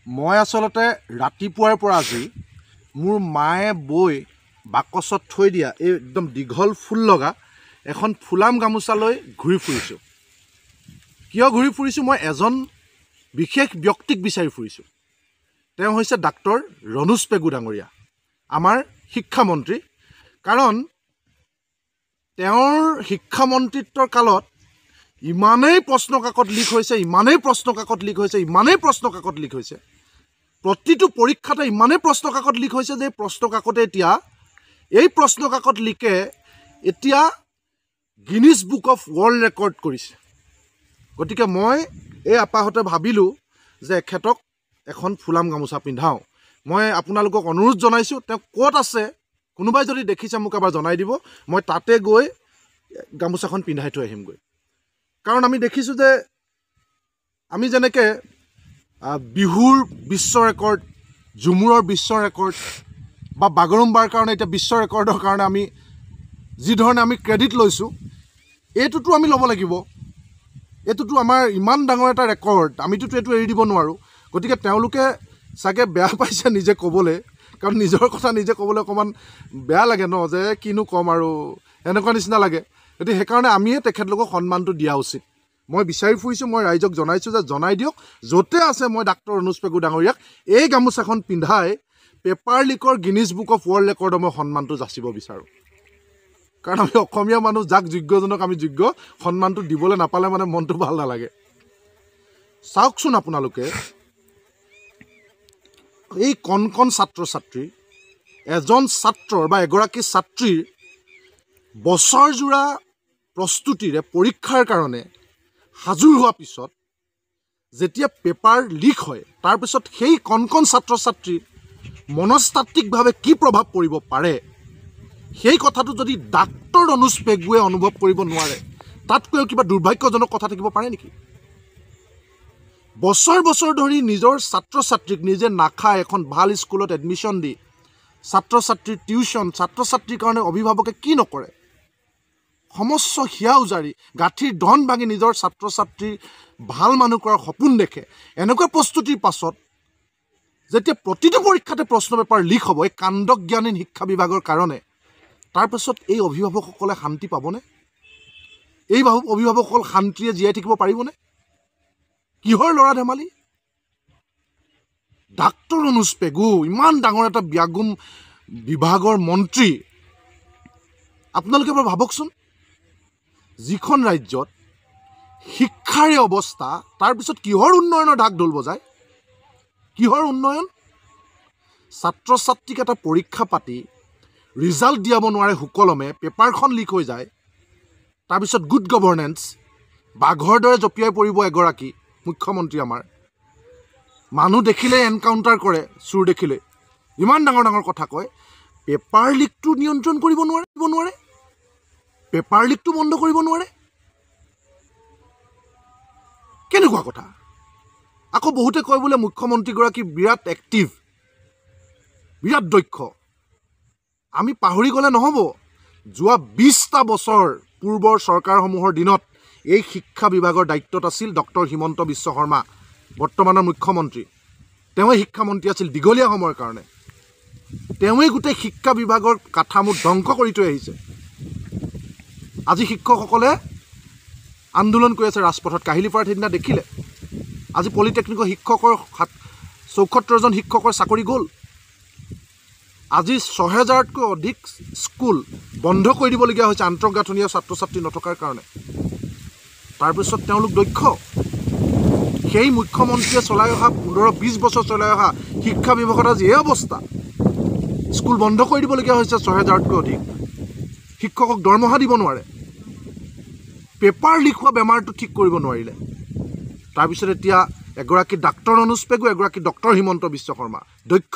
মই আচলতে ৰাতিপুৱাৰ পৰা আজি মোৰ মায়ে বৈ বাকচত থৈ দিয়া এই একদম দীঘল ফুল লগা এখন ফুলাম গামোচালৈ ঘূৰি ফুৰিছোঁ। কিয় ঘূৰি ফুৰিছোঁ? মই এজন বিশেষ ব্যক্তিক বিচাৰি ফুৰিছোঁ। তেওঁ হৈছে ডাক্তৰ ৰণোজ পেগু ডাঙৰীয়া, আমাৰ শিক্ষামন্ত্ৰী। কাৰণ তেওঁৰ শিক্ষামন্ত্ৰিত্বৰ কালত ইমানেই প্ৰশ্ন কাকত লিক হৈছে, প্ৰতিটো পৰীক্ষাতে ইমানেই প্ৰশ্ন কাকত লিক হৈছে যে এই প্ৰশ্ন কাকত লিকে এতিয়া Guinness book of world record কৰিছে। গতিকে মই এই আপাহতে ভাবিলোঁ যে এখেতক এখন ফুলাম গামোচা পিন্ধাওঁ। মই আপোনালোকক অনুৰোধ জনাইছোঁ, তেওঁ ক'ত আছে কোনোবাই যদি দেখিছে মোক এবাৰ জনাই দিব, মই তাতে গৈ গামোচাখন পিন্ধাই থৈ আহিমগৈ। কাৰণ আমি দেখিছোঁ যে আমি যেনেকৈ বিহুৰ বিশ্ব ৰেকৰ্ড, ঝুমুৰৰ বিশ্ব ৰেকৰ্ড বা বাগৰুম্বাৰ কাৰণে এতিয়া বিশ্ব ৰেকৰ্ডৰ কাৰণে আমি যিধৰণে আমি ক্ৰেডিট লৈছোঁ, এইটোতো আমি ল'ব লাগিব। এইটোতো আমাৰ ইমান ডাঙৰ এটা ৰেকৰ্ড, আমিতো এইটো এৰি দিব নোৱাৰোঁ। গতিকে তেওঁলোকে চাগে বেয়া পাইছে নিজে ক'বলৈ, কাৰণ নিজৰ কথা নিজে ক'বলৈ অকণমান বেয়া লাগে ন, যে কিনো ক'ম আৰু এনেকুৱা নিচিনা লাগে। গতিকে সেইকাৰণে আমিয়ে তেখেতলোকক সন্মানটো দিয়া উচিত। মই বিচাৰি ফুৰিছোঁ, মই ৰাইজক জনাইছোঁ যে জনাই দিয়ক, য'তে আছে মই ডাক্তৰ ৰণোজ পেগু ডাঙৰীয়াক এই গামোচাখন পিন্ধাই পেপাৰ লিকৰ গিনিজ বুক অফ ৱৰ্ল্ড ৰেকৰ্ডৰ মই সন্মানটো যাচিব বিচাৰোঁ। কাৰণ আমি অসমীয়া মানুহ, যাক যোগ্যজনক আমি যোগ্য, সন্মানটো দিবলৈ নাপালে মানে মনটো ভাল নালাগে। চাওকচোন আপোনালোকে, এই কণ কণ ছাত্ৰ ছাত্ৰী, এজন ছাত্ৰৰ বা এগৰাকী ছাত্ৰীৰ বছৰজোৰা প্ৰস্তুতিৰে পৰীক্ষাৰ কাৰণে সাজু হোৱাৰ পিছত যেতিয়া পেপাৰ লিক হয়, তাৰপিছত সেই কণ কণ ছাত্ৰ ছাত্ৰীৰ মনস্তাত্ত্বিকভাৱে কি প্ৰভাৱ পৰিব পাৰে, সেই কথাটো যদি ডাক্তৰ ৰণোজ পেগুৱে অনুভৱ কৰিব নোৱাৰে, তাতকৈও কিবা দুৰ্ভাগ্যজনক কথা থাকিব পাৰে নেকি? বছৰ বছৰ ধৰি নিজৰ ছাত্ৰ ছাত্ৰীক নিজে নাখায় এখন ভাল স্কুলত এডমিশ্যন দি, ছাত্ৰ ছাত্ৰীৰ টিউশ্যন, ছাত্ৰ ছাত্ৰীৰ কাৰণে অভিভাৱকে কি নকৰে, সমস্ত হিয়া উজাৰি গাঁঠিৰ ধন ভাঙি নিজৰ ছাত্ৰ ছাত্ৰীৰ ভাল মানুহ কৰাৰ সপোন দেখে। এনেকুৱা প্ৰস্তুতিৰ পাছত যেতিয়া প্ৰতিটো পৰীক্ষাতে প্ৰশ্ন পেপাৰ লিক হ'ব এই কাণ্ডজ্ঞানহীন শিক্ষা বিভাগৰ কাৰণে, তাৰপাছত এই অভিভাৱকসকলে শান্তি পাবনে? এই অভিভাৱকসকল শান্তিৰে জীয়াই থাকিব পাৰিবনে? কিহৰ ল'ৰা ধেমালি? ডাক্তৰ ৰণোজ পেগু ইমান ডাঙৰ এটা ব্যাগুম বিভাগৰ মন্ত্ৰী। আপোনালোকে এবাৰ ভাবকচোন, যিখন ৰাজ্যত শিক্ষাৰে অৱস্থা, তাৰপিছত কিহৰ উন্নয়নৰ ঢাক ঢোল বজায়? কিহৰ উন্নয়ন? ছাত্ৰ ছাত্ৰীক এটা পৰীক্ষা পাতি ৰিজাল্ট দিয়াব নোৱাৰে সুকলমে, পেপাৰখন লিক হৈ যায়, তাৰপিছত গুড গভৰ্নেন্স, বাঘৰ দৰে জঁপিয়াই পৰিব এগৰাকী মুখ্যমন্ত্ৰী আমাৰ, মানুহ দেখিলে এনকাউণ্টাৰ কৰে, চোৰ দেখিলে ইমান ডাঙৰ ডাঙৰ কথা কয়। পেপাৰ লিকটো নিয়ন্ত্ৰণ কৰিব নোৱাৰে, পেপাৰ লিকটো বন্ধ কৰিব নোৱাৰে। কেনেকুৱা কথা? আকৌ বহুতে কয় বোলে মুখ্যমন্ত্ৰীগৰাকী বিৰাট এক্টিভ, বিৰাট দক্ষ। আমি পাহৰি গ'লে নহ'ব, যোৱা 20টা বছৰ পূৰ্বৰ চৰকাৰসমূহৰ দিনত এই শিক্ষা বিভাগৰ দায়িত্বত আছিল ডক্টৰ হিমন্ত বিশ্ব শৰ্মা, বৰ্তমানৰ মুখ্যমন্ত্ৰী। তেওঁৱেই শিক্ষামন্ত্ৰী আছিল দীঘলীয়া সময়ৰ কাৰণে। তেওঁৱেই গোটেই শিক্ষা বিভাগৰ কাঠামো ধ্বংস কৰি থৈ আহিছে। আজি শিক্ষকসকলে আন্দোলন কৰি আছে ৰাজপথত। কাহিলীপাৰাত সেইদিনা দেখিলে, আজি পলিটেকনিকৰ শিক্ষকৰ 74জন শিক্ষকৰ চাকৰি গ'ল। আজি 6000তকৈ অধিক স্কুল বন্ধ কৰি দিবলগীয়া হৈছে আন্তঃগাঁথনিয়া ছাত্ৰ ছাত্ৰী নথকাৰ কাৰণে। তাৰপিছত তেওঁলোক দক্ষ। সেই মুখ্যমন্ত্ৰীয়ে চলাই অহা 15-20 বছৰ চলাই অহা শিক্ষা বিভাগত আজি এই অৱস্থা। স্কুল বন্ধ কৰি দিবলগীয়া হৈছে 6000তকৈ অধিক। শিক্ষকক দৰমহা দিব নোৱাৰে। পেপাৰ লিক হোৱা বেমাৰটো ঠিক কৰিব নোৱাৰিলে। তাৰপিছত এতিয়া এগৰাকী ডাক্তৰ ৰণোজ পেগু, এগৰাকী ডক্টৰ হিমন্ত বিশ্ব শৰ্মা, দক্ষ।